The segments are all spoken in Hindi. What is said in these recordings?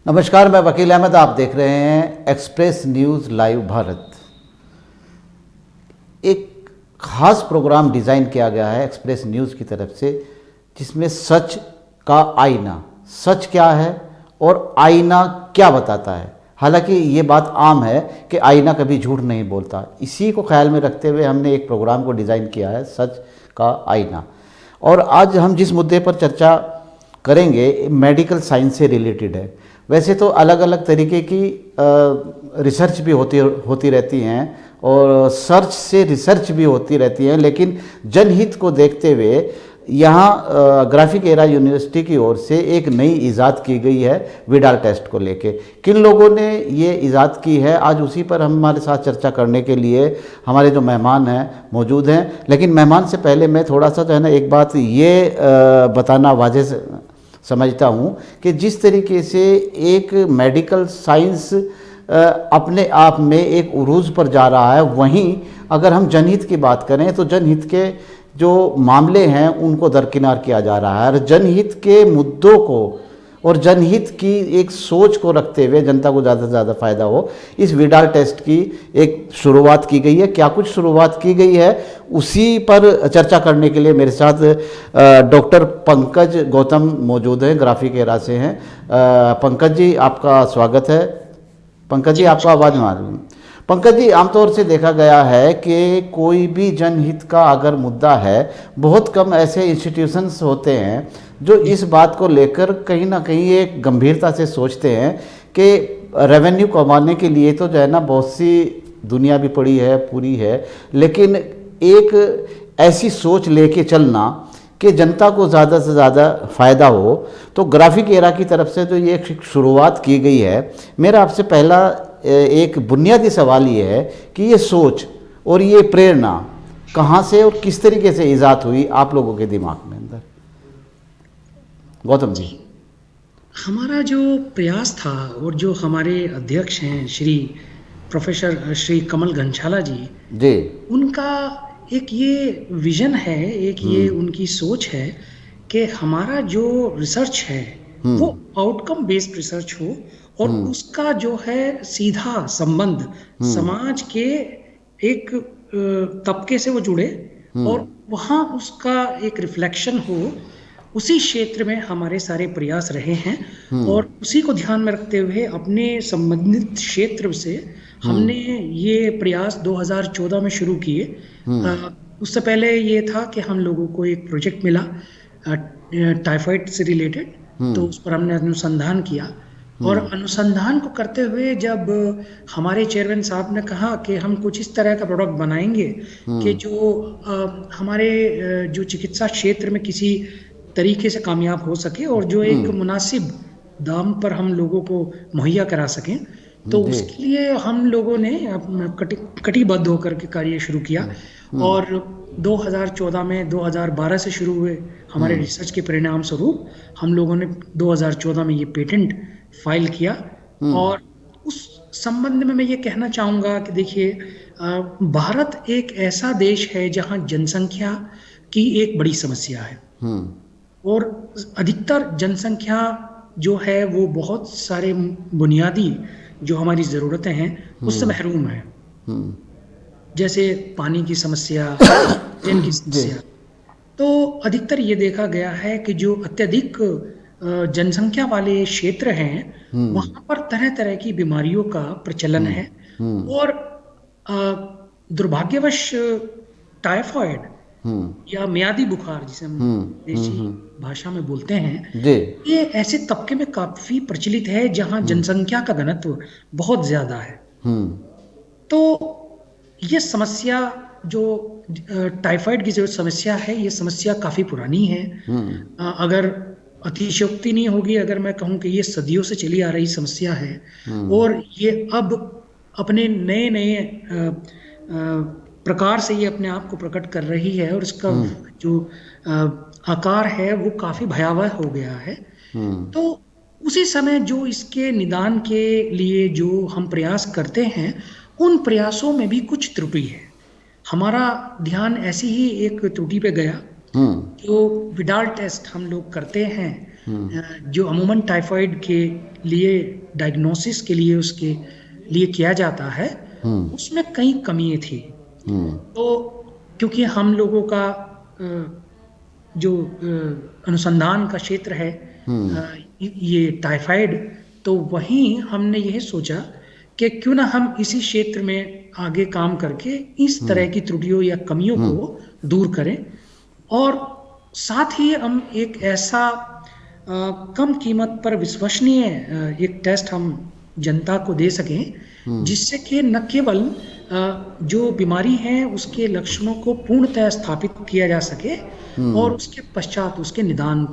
नमस्कार, मैं वकील अहमद। आप देख रहे हैं एक्सप्रेस न्यूज़ लाइव भारत। एक खास प्रोग्राम डिज़ाइन किया गया है एक्सप्रेस न्यूज़ की तरफ से, जिसमें सच का आईना, सच क्या है और आईना क्या बताता है। हालांकि ये बात आम है कि आईना कभी झूठ नहीं बोलता। इसी को ख्याल में रखते हुए हमने एक प्रोग्राम को डिज़ाइन किया है, सच का आईना। और आज हम जिस मुद्दे पर चर्चा करेंगे मेडिकल साइंस से रिलेटेड है। वैसे तो अलग अलग तरीके की रिसर्च भी होती रहती हैं और सर्च से रिसर्च भी होती रहती हैं, लेकिन जनहित को देखते हुए यहाँ ग्राफिक एरा यूनिवर्सिटी की ओर से एक नई इजाद की गई है विडाल टेस्ट को लेके। किन लोगों ने ये इजाद की है, आज उसी पर हमारे साथ चर्चा करने के लिए हमारे जो मेहमान हैं मौजूद हैं। लेकिन मेहमान से पहले मैं थोड़ा सा जो है ना एक बात ये बताना वाजिब समझता हूँ कि जिस तरीके से एक मेडिकल साइंस अपने आप में एक उरूज पर जा रहा है, वहीं अगर हम जनहित की बात करें तो जनहित के जो मामले हैं उनको दरकिनार किया जा रहा है। और जनहित के मुद्दों को और जनहित की एक सोच को रखते हुए जनता को ज़्यादा से ज़्यादा फ़ायदा हो, इस विडाल टेस्ट की एक शुरुआत की गई है। क्या कुछ शुरुआत की गई है, उसी पर चर्चा करने के लिए मेरे साथ डॉक्टर पंकज गौतम मौजूद हैं, ग्राफिक एरा से हैं। पंकज जी, आपका स्वागत है। पंकज जी, आपका आवाज़ मालूम। पंकज जी, आमतौर से देखा गया है कि कोई भी जनहित का अगर मुद्दा है, बहुत कम ऐसे इंस्टीट्यूशंस होते हैं जो इस बात को लेकर कहीं ना कहीं एक गंभीरता से सोचते हैं कि रेवेन्यू कमाने के लिए तो जो है ना बहुत सी दुनिया भी पड़ी है, पूरी है, लेकिन एक ऐसी सोच लेके चलना कि जनता को ज़्यादा से ज़्यादा फ़ायदा हो। तो ग्राफिक एरा की तरफ से जो ये शुरुआत की गई है, मेरा आपसे पहला एक बुनियादी सवाल ये है कि ये सोच और ये प्रेरणा कहाँ से और किस तरीके से ईजाद हुई आप लोगों के दिमाग में अंदर। गौतम जी। हमारा जो प्रयास था और जो हमारे अध्यक्ष हैं श्री प्रोफेसर श्री कमल घनशाला जी, उनका एक ये विजन है, एक ये उनकी सोच है कि हमारा जो रिसर्च है वो आउटकम बेस्ड रिसर्च हो और उसका जो है सीधा संबंध समाज के एक तबके से वो जुड़े और वहाँ उसका एक रिफ्लेक्शन हो। उसी क्षेत्र में हमारे सारे प्रयास रहे हैं और उसी को ध्यान में रखते हुए अपने संबंधित क्षेत्र से हमने ये प्रयास 2014 में शुरू किए। उससे पहले ये था कि हम लोगों को एक प्रोजेक्ट मिला टाइफाइड से रिलेटेड, तो उस पर हमने अनुसंधान किया और अनुसंधान को करते हुए जब हमारे चेयरमैन साहब ने कहा कि हम कुछ इस तरह का प्रोडक्ट बनाएंगे कि जो हमारे जो चिकित्सा क्षेत्र में किसी तरीके से कामयाब हो सके और जो एक मुनासिब दाम पर हम लोगों को मुहैया करा सकें, तो उसके लिए हम लोगों ने कटिबद्ध होकर के कार्य शुरू किया। और 2014 में 2012 से शुरू हुए हमारे रिसर्च के परिणाम स्वरूप हम लोगों ने 2014 में ये पेटेंट फाइल किया। और उस संबंध में मैं ये कहना चाहूँगा कि देखिए, भारत एक ऐसा देश है जहाँ जनसंख्या की एक बड़ी समस्या है और अधिकतर जनसंख्या जो है वो बहुत सारे बुनियादी जो हमारी ज़रूरतें हैं उससे महरूम है, जैसे पानी की समस्या, जल की समस्या। तो अधिकतर ये देखा गया है कि जो अत्यधिक जनसंख्या वाले क्षेत्र हैं वहाँ पर तरह तरह की बीमारियों का प्रचलन है और दुर्भाग्यवश टाइफाइड या मियादी बुखार, जिसे हम देसी भाषा में बोलते हैं, ये ऐसे तबके में काफी प्रचलित है जहां जनसंख्या का घनत्व बहुत ज्यादा है। तो ये समस्या जो टाइफाइड की जो समस्या है, ये समस्या काफी पुरानी है। अगर अतिशयोक्ति नहीं होगी अगर मैं कहूँ कि ये सदियों से चली आ रही समस्या है और ये अब अपने नए नए प्रकार से ये अपने आप को प्रकट कर रही है और इसका जो आकार है वो काफी भयावह हो गया है। तो उसी समय जो इसके निदान के लिए जो हम प्रयास करते हैं, उन प्रयासों में भी कुछ त्रुटि है। हमारा ध्यान ऐसी ही एक त्रुटि पे गया जो विडाल टेस्ट हम लोग करते हैं, जो अमूमन टाइफाइड के लिए डायग्नोसिस के लिए उसके लिए किया जाता है, उसमें कई कमियां थी। तो क्योंकि हम लोगों का जो अनुसंधान का क्षेत्र है ये टाइफाइड, तो वहीं हमने यह सोचा कि क्यों ना हम इसी क्षेत्र में आगे काम करके इस तरह की त्रुटियों या कमियों को दूर करें, और साथ ही हम एक ऐसा कम कीमत पर विश्वसनीय एक टेस्ट हम जनता को दे सकें जिससे कि न केवल जो बीमारी है उसके लक्षणों को पूर्णतः स्थापित किया जा सके और उसके पश्चात उसके निदान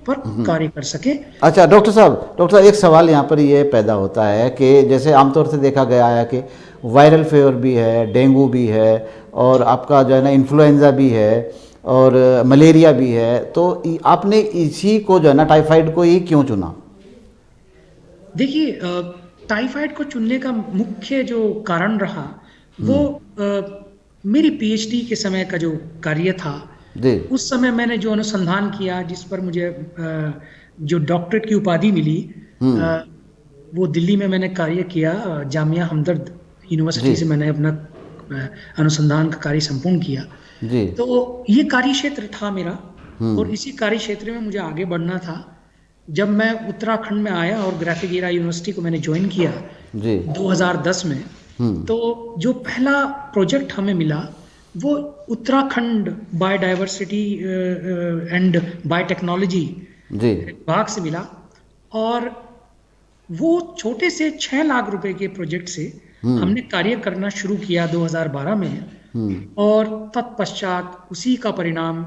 पर कार्य कर सके। अच्छा डॉक्टर साहब, एक सवाल यहाँ पर ये पैदा होता है कि जैसे आमतौर से देखा गया है कि वायरल फीवर भी है, डेंगू भी है, और आपका जो है ना इन्फ्लुएंजा भी है, और मलेरिया भी है, तो आपने इसी को जो है ना टाइफाइड को ही क्यों चुना? देखिए, टाइफाइड को चुनने का मुख्य जो कारण रहा वो मेरी पीएचडी के समय का जो कार्य था, उस समय मैंने जो अनुसंधान किया जिस पर मुझे जो डॉक्टरेट की उपाधि मिली, वो दिल्ली में मैंने कार्य किया। जामिया हमदर्द यूनिवर्सिटी से मैंने अपना अनुसंधान का कार्य संपूर्ण किया। तो ये कार्य क्षेत्र था मेरा, और इसी कार्य क्षेत्र में मुझे आगे बढ़ना था। जब मैं उत्तराखंड में आया और ग्राफिक एरा यूनिवर्सिटी को मैंने ज्वाइन किया 2010 में, तो जो पहला प्रोजेक्ट हमें मिला वो उत्तराखंड बायोडाइवर्सिटी एंड बायोटेक्नोलॉजी विभाग से मिला, और वो छोटे से 6 लाख रुपए के प्रोजेक्ट से हमने कार्य करना शुरू किया 2012 में, और तत्पश्चात उसी का परिणाम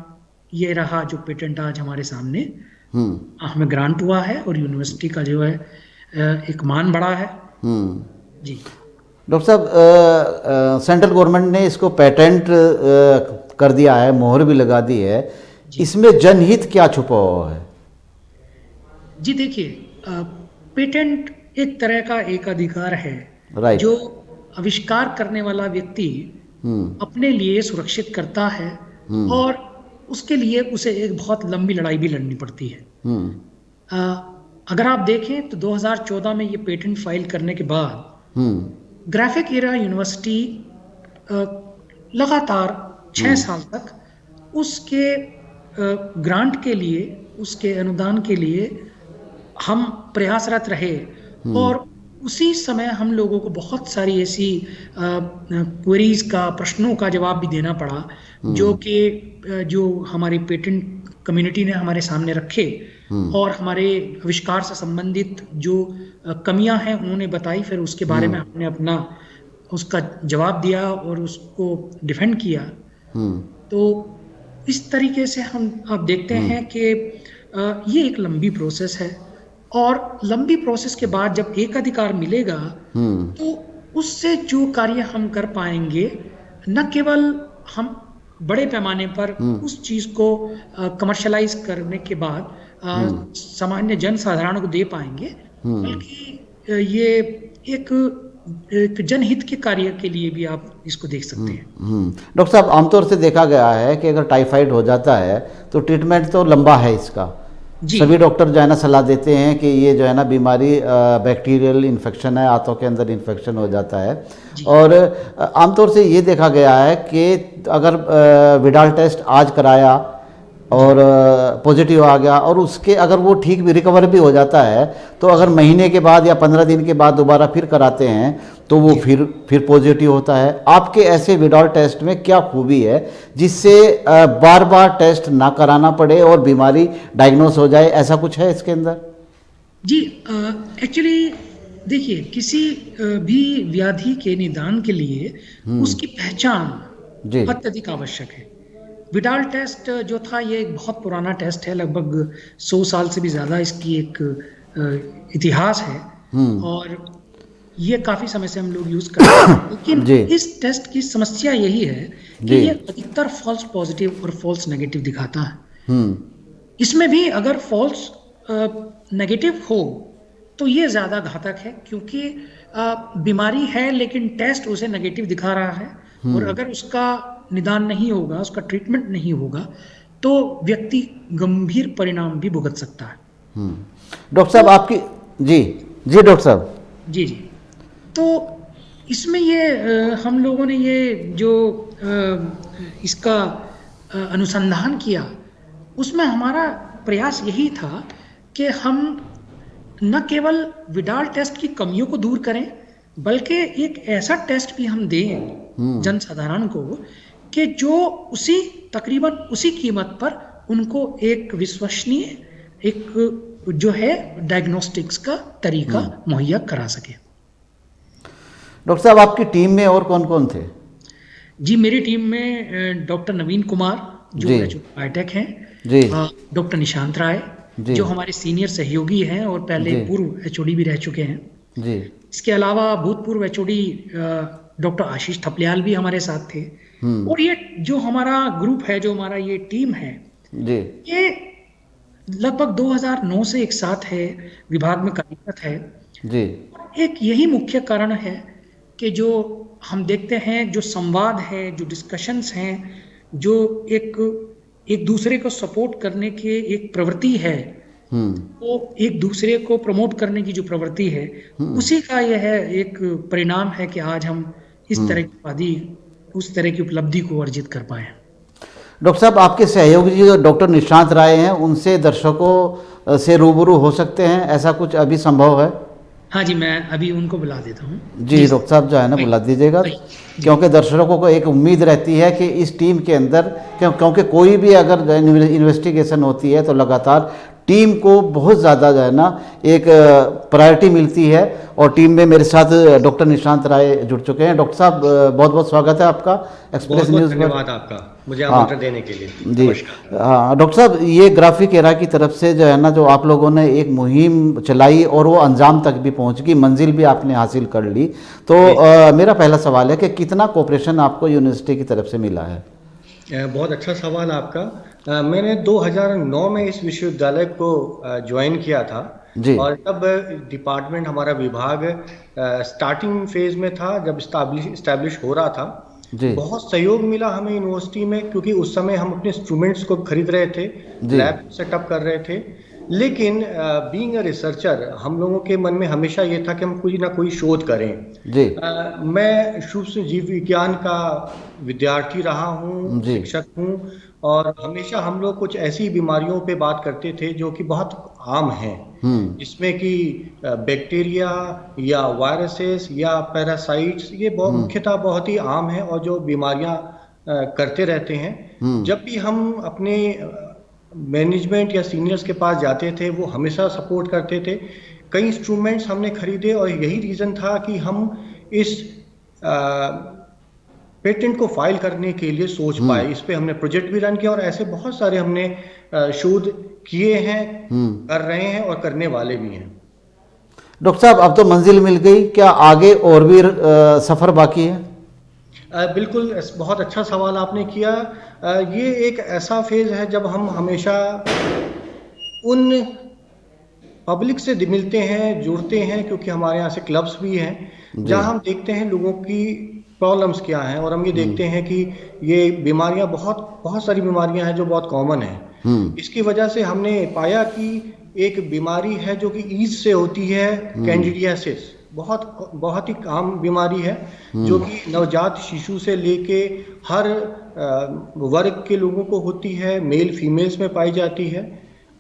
ये रहा जो पेटेंट आज हमारे सामने हमें ग्रांट हुआ है, और यूनिवर्सिटी का जो है एक मान बढ़ा है। जी डॉक्टर साहब, सेंट्रल गवर्नमेंट ने इसको पेटेंट कर दिया है, मोहर भी लगा दी है, इसमें जनहित क्या छुपा हुआ है? जी देखिए, पेटेंट एक तरह का एक अधिकार है जो आविष्कार करने वाला व्यक्ति अपने लिए सुरक्षित करता है, और उसके लिए उसे एक बहुत लंबी लड़ाई भी लड़नी पड़ती है। अगर आप देखें तो 2014 में ये पेटेंट फाइल करने के बाद ग्राफिक एरा यूनिवर्सिटी लगातार 6 साल तक उसके ग्रांट के लिए, उसके अनुदान के लिए हम प्रयासरत रहे, और उसी समय हम लोगों को बहुत सारी ऐसी क्वेरीज का, प्रश्नों का जवाब भी देना पड़ा जो कि जो हमारी पेटेंट कम्युनिटी ने हमारे सामने रखे, और हमारे आविष्कार से संबंधित जो कमियां हैं उन्होंने बताई। फिर उसके बारे में हमने अपना उसका जवाब दिया और उसको डिफेंड किया। तो इस तरीके से आप देखते हैं कि ये एक लंबी प्रोसेस है, और लंबी प्रोसेस के बाद जब एक अधिकार मिलेगा तो उससे जो कार्य हम कर पाएंगे, न केवल हम बड़े पैमाने पर उस चीज को कमर्शलाइज करने के बाद सामान्य जन साधारण को दे पाएंगे, बल्कि ये एक जनहित के कार्य के लिए भी आप इसको देख सकते हैं। डॉक्टर साहब, आमतौर से देखा गया है कि अगर टाइफाइड हो जाता है तो ट्रीटमेंट तो लंबा है इसका। सभी डॉक्टर जो है ना सलाह देते हैं कि ये जो है ना बीमारी बैक्टीरियल इन्फेक्शन है, हाथों के अंदर इन्फेक्शन हो जाता है, और आमतौर से ये देखा गया है कि अगर विडाल टेस्ट आज कराया और पॉजिटिव आ गया, और उसके अगर वो ठीक भी रिकवर भी हो जाता है, तो अगर महीने के बाद या 15 दिन के बाद दोबारा फिर कराते हैं तो वो फिर पॉजिटिव होता है। आपके ऐसे विडाल टेस्ट में क्या खूबी है जिससे बार बार टेस्ट ना कराना पड़े और बीमारी डायग्नोस हो जाए? ऐसा कुछ है इसके अंदर? जी, एक्चुअली देखिए, किसी भी व्याधि के निदान के लिए उसकी पहचान अत्यधिक आवश्यक है। विडाल टेस्ट जो था ये एक बहुत पुराना टेस्ट है, लगभग 100 साल से भी ज़्यादा इसकी एक इतिहास है, और ये काफ़ी समय से हम लोग यूज़ करते हैं। लेकिन इस टेस्ट की समस्या यही है कि ये अधिकतर फॉल्स पॉजिटिव और फॉल्स नेगेटिव दिखाता है। इसमें भी अगर फॉल्स नेगेटिव हो तो ये ज़्यादा घातक है, क्योंकि बीमारी है लेकिन टेस्ट उसे नेगेटिव दिखा रहा है, और अगर उसका निदान नहीं होगा, उसका ट्रीटमेंट नहीं होगा, तो व्यक्ति गंभीर परिणाम भी भुगत सकता है। डॉक्टर साहब आपकी जी जी डॉक्टर साहब जी जी, तो इसमें ये हम लोगों ने ये जो इसका अनुसंधान किया, उसमें हमारा प्रयास यही था कि हम न केवल विडाल टेस्ट की कमियों को दूर करें, बल्कि एक ऐसा टेस्ट भी हम दें जनसाधारण को कि जो तकरीबन उसी कीमत पर उनको एक विश्वसनीय एक जो है डायग्नोस्टिक्स का तरीका मुहैया करा सके। डॉक्टर साहब आपकी टीम में और कौन कौन थे? जी, मेरी टीम में डॉक्टर नवीन कुमार जो बायोटेक हैं, डॉक्टर निशांत राय जो हमारे सीनियर सहयोगी हैं और पहले पूर्व एचओडी भी रह चुके हैं जी। इसके अलावा भूतपूर्व एचओडी डॉक्टर आशीष थपलियाल भी हमारे साथ थे। और ये जो हमारा ग्रुप है, जो हमारा ये टीम है जी, ये लगभग 2009 से एक साथ है, विभाग में कार्यरत है जी। एक यही मुख्य कारण है कि जो हम देखते हैं, जो संवाद है, जो डिस्कशंस हैं, जो एक दूसरे को सपोर्ट करने की एक प्रवृत्ति है, वो एक दूसरे को प्रमोट करने की जो प्रवृत्ति है, उसी का यह एक परिणाम है कि आज हम इस तरह की उपलब्धि को अर्जित कर पाए। डॉक्टर साहब आपके सहयोगी जो डॉक्टर निशांत राय हैं, उनसे दर्शकों से रूबरू हो सकते हैं, ऐसा कुछ अभी संभव है? हाँ जी, मैं अभी उनको बुला देता हूँ जी। डॉक्टर साहब जो है ना बुला दीजिएगा, क्योंकि दर्शकों को एक उम्मीद रहती है कि इस टीम के अंदर, क्योंकि कोई भी अगर इन्वेस्टिगेशन होती है तो लगातार टीम को बहुत ज़्यादा जो है ना एक प्रायोरिटी मिलती है, और टीम में मेरे साथ डॉक्टर निशांत राय जुड़ चुके हैं। डॉक्टर साहब बहुत बहुत स्वागत है आपका एक्सप्रेस न्यूज़ में। धन्यवाद आपका मुझे आमंत्रण देने के लिए जी। हाँ डॉक्टर साहब, ये ग्राफिक एरा की तरफ से जो है ना, जो आप लोगों ने एक मुहिम चलाई और वो अंजाम तक भी पहुंच गई, मंजिल भी आपने हासिल कर ली, तो मेरा पहला सवाल है कि कितना कोऑपरेशन आपको यूनिवर्सिटी की तरफ से मिला है? बहुत अच्छा सवाल आपका। मैंने 2009 में इस विश्वविद्यालय को ज्वाइन किया था जी। और तब डिपार्टमेंट, हमारा विभाग स्टार्टिंग फेज में था, जब स्टैब्लिश हो रहा था। बहुत सहयोग मिला हमें यूनिवर्सिटी में, क्योंकि उस समय हम अपने इंस्ट्रूमेंट्स को खरीद रहे थे, लैब सेटअप कर रहे थे। लेकिन बीइंग अ रिसर्चर, हम लोगों के मन में हमेशा ये था कि हम कोई ना कोई शोध करें जी। मैं सूक्ष्म जीव विज्ञान का विद्यार्थी रहा हूँ, शिक्षक हूँ, और हमेशा हम लोग कुछ ऐसी बीमारियों पे बात करते थे जो कि बहुत आम हैं, जिसमें कि बैक्टीरिया या वायरसेस या पैरासाइट्स, ये मुख्यतः बहुत ही आम है और जो बीमारियां करते रहते हैं। जब भी हम अपने मैनेजमेंट या सीनियर्स के पास जाते थे, वो हमेशा सपोर्ट करते थे। कई इंस्ट्रूमेंट्स हमने खरीदे और यही रीज़न था कि हम इस पेटेंट को फाइल करने के लिए सोच पाए। इस पे हमने प्रोजेक्ट भी रन किया और ऐसे बहुत सारे हमने शोध किए हैं, कर रहे हैं और करने वाले भी हैं। डॉक्टर साहब, अब तो मंजिल मिल गई, क्या आगे और भी सफ़र बाकी है? बिल्कुल, बहुत अच्छा सवाल आपने किया। ये एक ऐसा फेज है जब हम हमेशा उन पब्लिक से मिलते हैं, जुड़ते हैं, क्योंकि हमारे यहाँ से क्लब्स भी हैं, जहाँ हम देखते हैं लोगों की प्रॉब्लम्स क्या हैं, और हम ये देखते हैं कि ये बीमारियां बहुत सारी बीमारियां हैं जो बहुत कॉमन हैं। इसकी वजह से हमने पाया कि एक बीमारी है जो कि ईज से होती है, कैंडिडियासिस, बहुत ही आम बीमारी है, जो कि नवजात शिशु से लेके हर वर्ग के लोगों को होती है, मेल फीमेल्स में पाई जाती है।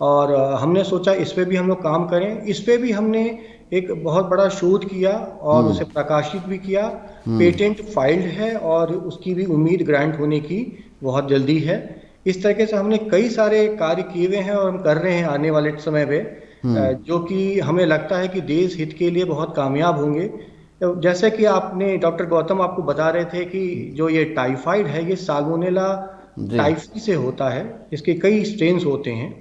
और हमने सोचा इस पे भी हम लोग काम करें। इस पे भी हमने एक बहुत बड़ा शोध किया और उसे प्रकाशित भी किया। पेटेंट फाइल्ड है और उसकी भी उम्मीद ग्रांट होने की बहुत जल्दी है। इस तरीके से हमने कई सारे कार्य किए हुए हैं और हम कर रहे हैं आने वाले समय में, जो कि हमें लगता है कि देश हित के लिए बहुत कामयाब होंगे। जैसे कि आपने डॉक्टर गौतम आपको बता रहे थे कि जो ये टाइफाइड है, ये साल्मोनेला टाइफी से होता है, इसके कई स्ट्रेन्स होते हैं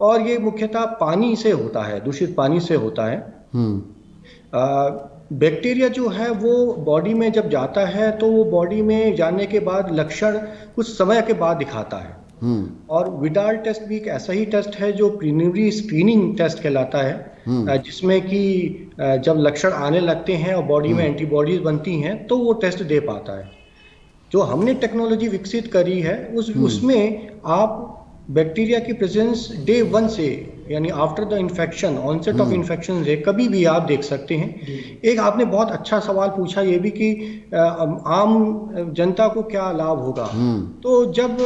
और ये मुख्यतः पानी से होता है, दूषित पानी से होता है। बैक्टीरिया जो है वो बॉडी में जब जाता है तो वो बॉडी में जाने के बाद लक्षण कुछ समय के बाद दिखाता है। और विडाल टेस्ट भी एक ऐसा ही टेस्ट है जो प्रीलिमिनरी स्क्रीनिंग टेस्ट कहलाता है, जिसमें कि जब लक्षण आने लगते हैं और बॉडी में एंटीबॉडीज बनती हैं तो वो टेस्ट दे पाता है। जो हमने टेक्नोलॉजी विकसित करी है उसमें आप बैक्टीरिया की प्रेजेंस डे 1 से, यानी after the infection, onset of infection से कभी भी आप देख सकते हैं। एक आपने बहुत अच्छा सवाल पूछा ये भी कि आम जनता को क्या लाभ होगा। तो जब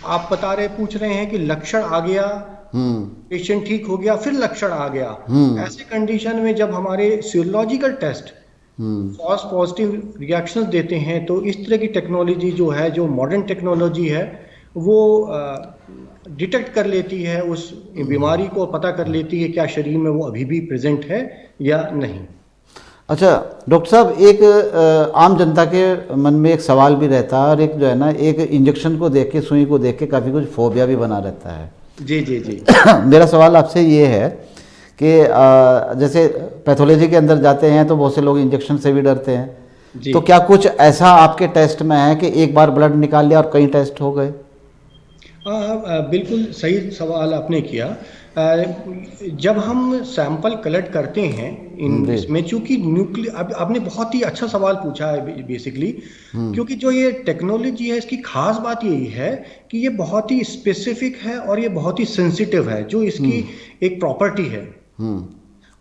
आप पूछ रहे हैं कि लक्षण आ गया, पेशेंट ठीक हो गया, फिर लक्षण आ गया, ऐसे कंडीशन में जब हमारे serological test false positive reactions देते हैं, तो इस तरह की टेक्नोलॉजी जो है, जो मॉडर्न टेक्नोलॉजी है, वो डिटेक्ट कर लेती है उस बीमारी को, पता कर लेती है क्या शरीर में वो अभी भी प्रेजेंट है या नहीं। अच्छा डॉक्टर साहब, एक आम जनता के मन में एक सवाल भी रहता है, और एक जो है ना, एक इंजेक्शन को देख के, सुई को देख के काफ़ी कुछ फोबिया भी बना रहता है। जी जी जी। मेरा सवाल आपसे ये है कि जैसे पैथोलॉजी के अंदर जाते हैं तो बहुत से लोग इंजेक्शन से भी डरते हैं, तो क्या कुछ ऐसा आपके टेस्ट में है कि एक बार ब्लड निकाल लिया और कई टेस्ट हो गए? बिल्कुल सही सवाल आपने किया। जब हम सैंपल कलेक्ट करते हैं इसमें, चूंकि न्यूक्लियर, आपने बहुत ही अच्छा सवाल पूछा है बेसिकली, क्योंकि जो ये टेक्नोलॉजी है इसकी खास बात यही है कि ये बहुत ही स्पेसिफिक है और ये बहुत ही सेंसिटिव है, जो इसकी एक प्रॉपर्टी है।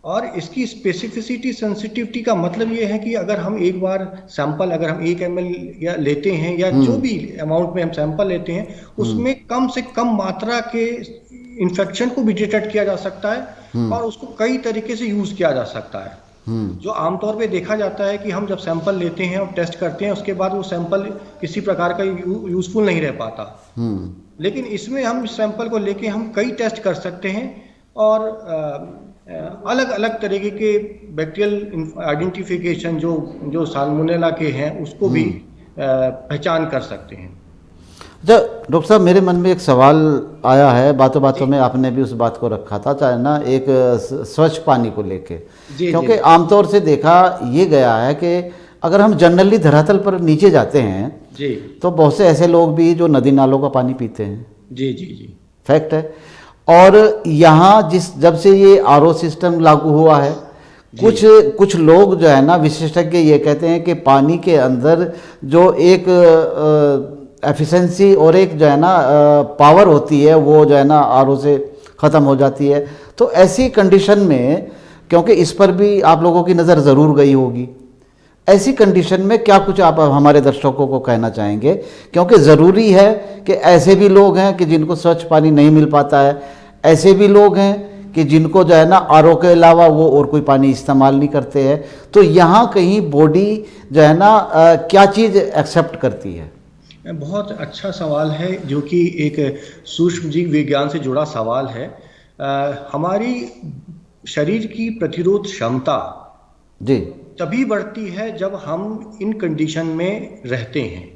और इसकी स्पेसिफिसिटी, सेंसिटिविटी का मतलब ये है कि अगर हम एक बार सैंपल, अगर हम 1 ml या लेते हैं, या जो भी अमाउंट में हम सैंपल लेते हैं, उसमें कम से कम मात्रा के इन्फेक्शन को भी डिटेक्ट किया जा सकता है, और उसको कई तरीके से यूज किया जा सकता है। जो आमतौर पे देखा जाता है कि हम जब सैंपल लेते हैं और टेस्ट करते हैं, उसके बाद वो सैंपल किसी प्रकार का यूजफुल नहीं रह पाता, लेकिन इसमें हम सैंपल को लेके हम कई टेस्ट कर सकते हैं, और अलग अलग तरीके के बैक्टीरियल आइडेंटिफिकेशन जो साल्मोनेला के हैं उसको भी पहचान कर सकते हैं। डॉक्टर साहब, मेरे मन में एक सवाल आया है, बातों बातों में आपने भी उस बात को रखा था, चाहे ना, एक स्वच्छ पानी को लेके, क्योंकि आमतौर से देखा ये गया है कि अगर हम जनरली धरातल पर नीचे जाते हैं जी, तो बहुत से ऐसे लोग भी जो नदी नालों का पानी पीते हैं। जी जी जी, फैक्ट है। और यहाँ जब से ये आरओ सिस्टम लागू हुआ है, कुछ लोग जो है ना, विशेषज्ञ ये कहते हैं कि पानी के अंदर जो एक एफिशिएंसी और एक जो है ना पावर होती है, वो जो है ना आरओ से ख़त्म हो जाती है। तो ऐसी कंडीशन में, क्योंकि इस पर भी आप लोगों की नज़र ज़रूर गई होगी, ऐसी कंडीशन में क्या कुछ आप हमारे दर्शकों को कहना चाहेंगे? क्योंकि ज़रूरी है कि ऐसे भी लोग हैं कि जिनको स्वच्छ पानी नहीं मिल पाता है, ऐसे भी लोग हैं कि जिनको जो है ना आरओ के अलावा वो और कोई पानी इस्तेमाल नहीं करते हैं। तो यहाँ कहीं बॉडी जो है ना क्या चीज़ एक्सेप्ट करती है? बहुत अच्छा सवाल है, जो कि एक सूक्ष्म जीव विज्ञान से जुड़ा सवाल है। हमारी शरीर की प्रतिरोध क्षमता जी तभी बढ़ती है जब हम इन कंडीशन में रहते हैं,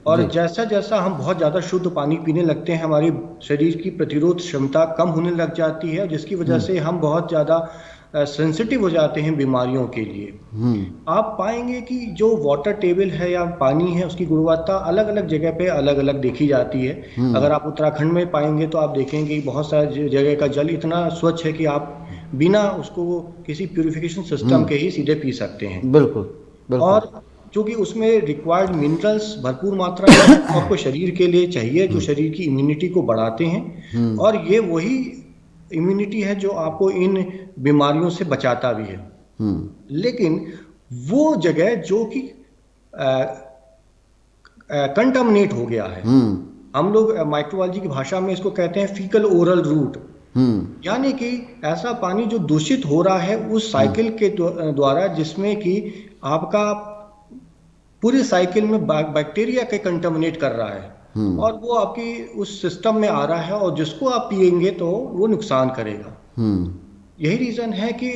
और जैसा जैसा हम बहुत ज़्यादा शुद्ध पानी पीने लगते हैं, हमारी शरीर की प्रतिरोध क्षमता कम होने लग जाती है, जिसकी वजह से हम बहुत ज़्यादा सेंसिटिव हो जाते हैं बीमारियों के लिए। आप पाएंगे कि जो वाटर टेबल है या पानी है, उसकी गुणवत्ता अलग अलग जगह पे अलग अलग देखी जाती है। अगर आप उत्तराखंड में पाएंगे तो आप देखेंगे बहुत सारी जगह का जल इतना स्वच्छ है कि आप बिना उसको किसी प्यूरिफिकेशन सिस्टम के ही सीधे पी सकते हैं। बिल्कुल। और क्योंकि उसमें रिक्वायर्ड मिनरल्स भरपूर मात्रा में आपको शरीर के लिए चाहिए, जो शरीर की इम्यूनिटी को बढ़ाते हैं, और ये वही इम्यूनिटी है जो आपको इन बीमारियों से बचाता भी है। लेकिन वो जगह जो कि कंटामिनेट हो गया है, हम लोग माइक्रोबायोलॉजी की भाषा में इसको कहते हैं फीकल ओरल रूट, यानी कि ऐसा पानी जो दूषित हो रहा है उस साइकिल के द्वारा, जिसमें कि आपका पूरे साइकिल में बैक्टीरिया के कंटामिनेट कर रहा है, और वो आपकी उस सिस्टम में आ रहा है, और जिसको आप पिएंगे तो वो नुकसान करेगा। यही रीजन है कि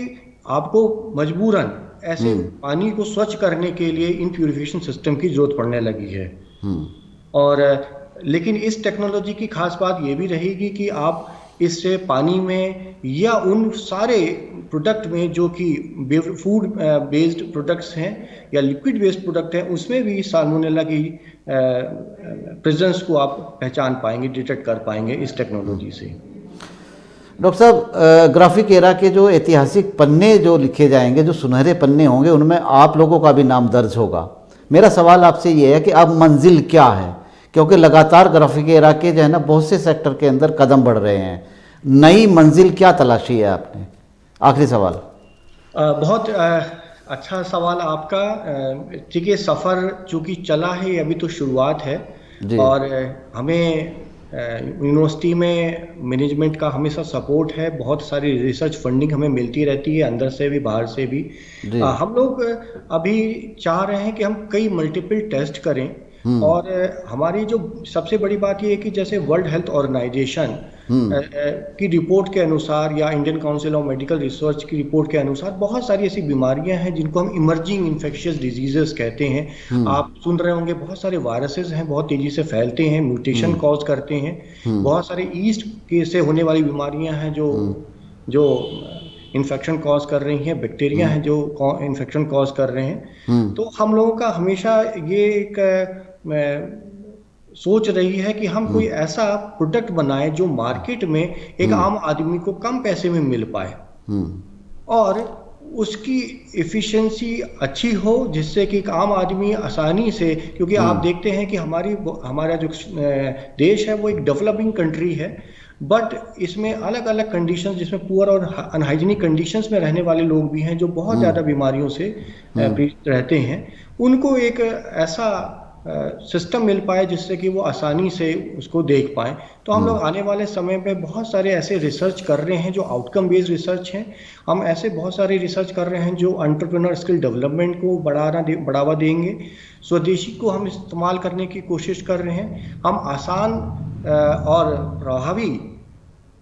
आपको मजबूरन ऐसे पानी को स्वच्छ करने के लिए इन प्यूरिफिकेशन सिस्टम की जरूरत पड़ने लगी है। और लेकिन इस टेक्नोलॉजी की खास बात ये भी रहेगी कि आप इससे पानी में या उन सारे प्रोडक्ट में जो कि फूड बेस्ड प्रोडक्ट्स हैं या लिक्विड बेस्ड प्रोडक्ट हैं, उसमें भी साल्मोनेला की प्रेजेंस को आप पहचान पाएंगे, डिटेक्ट कर पाएंगे इस टेक्नोलॉजी से। डॉक्टर साहब, ग्राफिक एरा के जो ऐतिहासिक पन्ने जो लिखे जाएंगे, जो सुनहरे पन्ने होंगे, उनमें आप लोगों का भी नाम दर्ज होगा। मेरा सवाल आपसे ये है कि अब मंजिल क्या है? क्योंकि लगातार ग्राफिक एरा के जो है ना बहुत से सेक्टर के अंदर कदम बढ़ रहे हैं, नई मंजिल क्या तलाशी है आपने? आखिरी सवाल। बहुत अच्छा सवाल आपका। देखिए, सफ़र चूँकि चला है, अभी तो शुरुआत है और हमें यूनिवर्सिटी में मैनेजमेंट का हमेशा सपोर्ट है, बहुत सारी रिसर्च फंडिंग हमें मिलती रहती है, अंदर से भी बाहर से भी। हम लोग अभी चाह रहे हैं कि हम कई मल्टीपल टेस्ट करें और हमारी जो सबसे बड़ी बात ये है कि जैसे वर्ल्ड हेल्थ ऑर्गेनाइजेशन की रिपोर्ट के अनुसार या Indian council of medical research की रिपोर्ट के अनुसार बहुत सारी ऐसी बीमारियां हैं जिनको हम इमर्जिंग इन्फेक्शियस डिजीजेस कहते हैं। आप सुन रहे होंगे, बहुत सारे वायरसेस हैं, बहुत तेजी से फैलते हैं, म्यूटेशन कॉज करते हैं। बहुत सारे ईस्ट के से होने वाली बीमारियां हैं जो इन्फेक्शन कॉज कर रही हैं, बैक्टीरिया हैं जो इन्फेक्शन कॉज कर रहे हैं। तो हम लोगों का हमेशा ये एक सोच रही है कि हम कोई ऐसा प्रोडक्ट बनाएं जो मार्केट में एक आम आदमी को कम पैसे में मिल पाए और उसकी एफिशिएंसी अच्छी हो, जिससे कि एक आम आदमी आसानी से, क्योंकि आप देखते हैं कि हमारा जो देश है वो एक डेवलपिंग कंट्री है, बट इसमें अलग अलग कंडीशंस, जिसमें पुअर और अनहाइजीनिक कंडीशंस में रहने वाले लोग भी हैं जो बहुत ज़्यादा बीमारियों से पीड़ित रहते हैं। उनको एक ऐसा सिस्टम मिल पाए जिससे कि वो आसानी से उसको देख पाएँ। तो हम लोग आने वाले समय में बहुत सारे ऐसे रिसर्च कर रहे हैं जो आउटकम बेस्ड रिसर्च हैं। हम ऐसे बहुत सारे रिसर्च कर रहे हैं जो एंटरप्रेन्योर स्किल डेवलपमेंट को बढ़ावा देंगे। स्वदेशी को हम इस्तेमाल करने की कोशिश कर रहे हैं। हम आसान और प्रभावी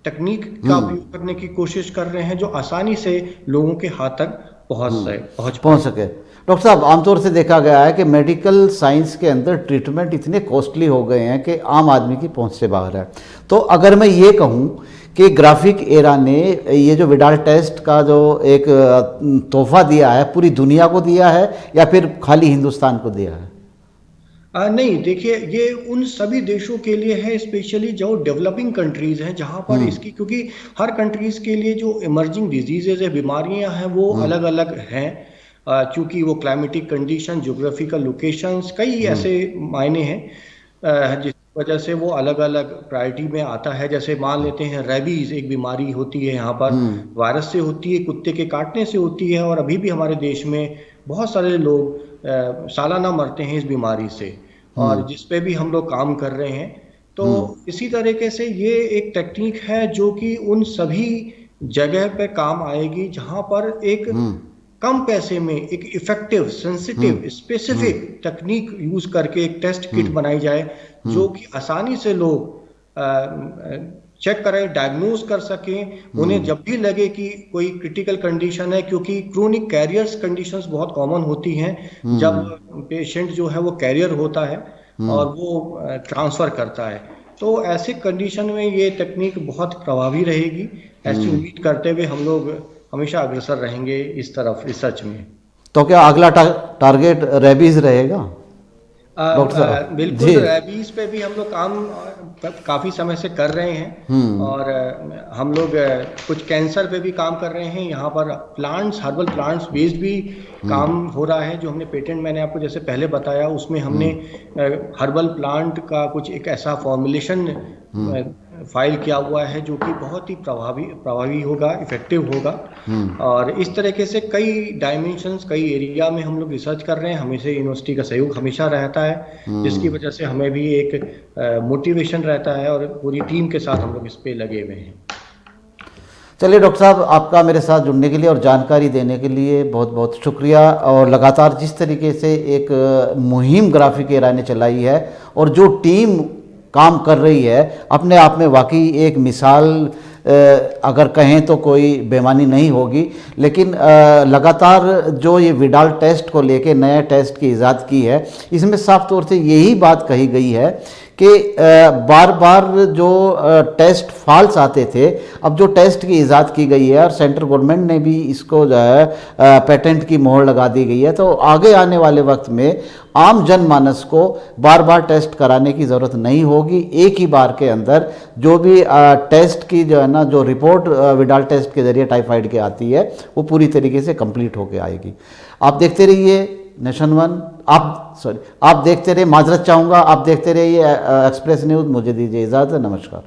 तकनीक का उपयोग करने की कोशिश कर रहे हैं जो आसानी से लोगों के हाथ तक पहुंच सके। डॉक्टर साहब, आमतौर से देखा गया है कि मेडिकल साइंस के अंदर ट्रीटमेंट इतने कॉस्टली हो गए हैं कि आम आदमी की पहुंच से बाहर है। तो अगर मैं ये कहूं कि ग्राफिक एरा ने ये जो विडाल टेस्ट का जो एक तोहफा दिया है, पूरी दुनिया को दिया है या फिर खाली हिंदुस्तान को दिया है? नहीं, देखिए, ये उन सभी देशों के लिए है, स्पेशली जो डेवलपिंग कंट्रीज हैं जहां पर इसकी, क्योंकि हर कंट्रीज के लिए जो इमर्जिंग डिजीजेज है, बीमारियां हैं, वो अलग अलग हैं। चूंकि वो क्लाइमेटिक कंडीशन, ज्योग्राफिकल लोकेशंस, कई ऐसे मायने हैं जिस वजह से वो अलग अलग प्रायोरिटी में आता है। जैसे मान लेते हैं रेबीज एक बीमारी होती है, यहाँ पर वायरस से होती है, कुत्ते के काटने से होती है, और अभी भी हमारे देश में बहुत सारे लोग सालाना मरते हैं इस बीमारी से, और जिस पे भी हम लोग काम कर रहे हैं। तो इसी तरीके से ये एक टेक्निक है जो कि उन सभी जगह पे काम आएगी जहां पर एक कम पैसे में एक इफेक्टिव, सेंसिटिव, स्पेसिफिक तकनीक यूज करके एक टेस्ट किट बनाई जाए जो कि आसानी से लोग चेक करें, डायग्नोज कर सकें। उन्हें जब भी लगे कि कोई क्रिटिकल कंडीशन है, क्योंकि क्रोनिक कैरियर्स कंडीशंस बहुत कॉमन होती हैं जब पेशेंट जो है वो कैरियर होता है और वो ट्रांसफर करता है, तो ऐसे कंडीशन में ये तकनीक बहुत प्रभावी रहेगी। ऐसी उम्मीद करते हुए हम लोग हमेशा अग्रसर रहेंगे इस तरफ रिसर्च में। तो क्या अगला टारगेट रेबीज रहेगा? बिल्कुल, रेबीज पे भी हम लोग काम काफी समय से कर रहे हैं और हम लोग कुछ कैंसर पे भी काम कर रहे हैं। यहाँ पर प्लांट्स, हर्बल प्लांट्स बेस्ड भी काम हो रहा है। जो हमने पेटेंट, मैंने आपको जैसे पहले बताया, उसमें हमने हर्बल प्लांट का कुछ एक ऐसा फॉर्मुलेशन फाइल किया हुआ है जो कि बहुत ही प्रभावी होगा, इफेक्टिव होगा। और इस तरीके से कई डायमेंशंस, कई एरिया में हम लोग रिसर्च कर रहे हैं। हमेशा यूनिवर्सिटी का सहयोग हमेशा रहता है, जिसकी वजह से हमें भी एक मोटिवेशन रहता है और पूरी टीम के साथ हम लोग इस पे लगे हुए हैं। चलिए डॉक्टर साहब, आपका मेरे साथ जुड़ने के लिए और जानकारी देने के लिए बहुत बहुत शुक्रिया। और लगातार जिस तरीके से एक मुहिम ग्राफिक एरा ने चलाई है और जो टीम काम कर रही है, अपने आप में वाकई एक मिसाल अगर कहें तो कोई बेमानी नहीं होगी। लेकिन लगातार जो ये विडाल टेस्ट को लेके नया टेस्ट की इजाद की है, इसमें साफ तौर से यही बात कही गई है कि बार बार जो टेस्ट फॉल्स आते थे, अब जो टेस्ट की इजाद की गई है और सेंट्रल गवर्नमेंट ने भी इसको जो है पेटेंट की मोहर लगा दी गई है, तो आगे आने वाले वक्त में आम जनमानस को बार बार टेस्ट कराने की ज़रूरत नहीं होगी। एक ही बार के अंदर जो भी टेस्ट की जो है ना, जो रिपोर्ट विडाल टेस्ट के ज़रिए टाइफाइड के आती है, वो पूरी तरीके से कंप्लीट होकर आएगी। आप देखते रहिए नेशन वन आप देखते रहिए, माजरत चाहूँगा, आप देखते रहिए एक्सप्रेस न्यूज़। मुझे दीजिए इजाज़त, नमस्कार।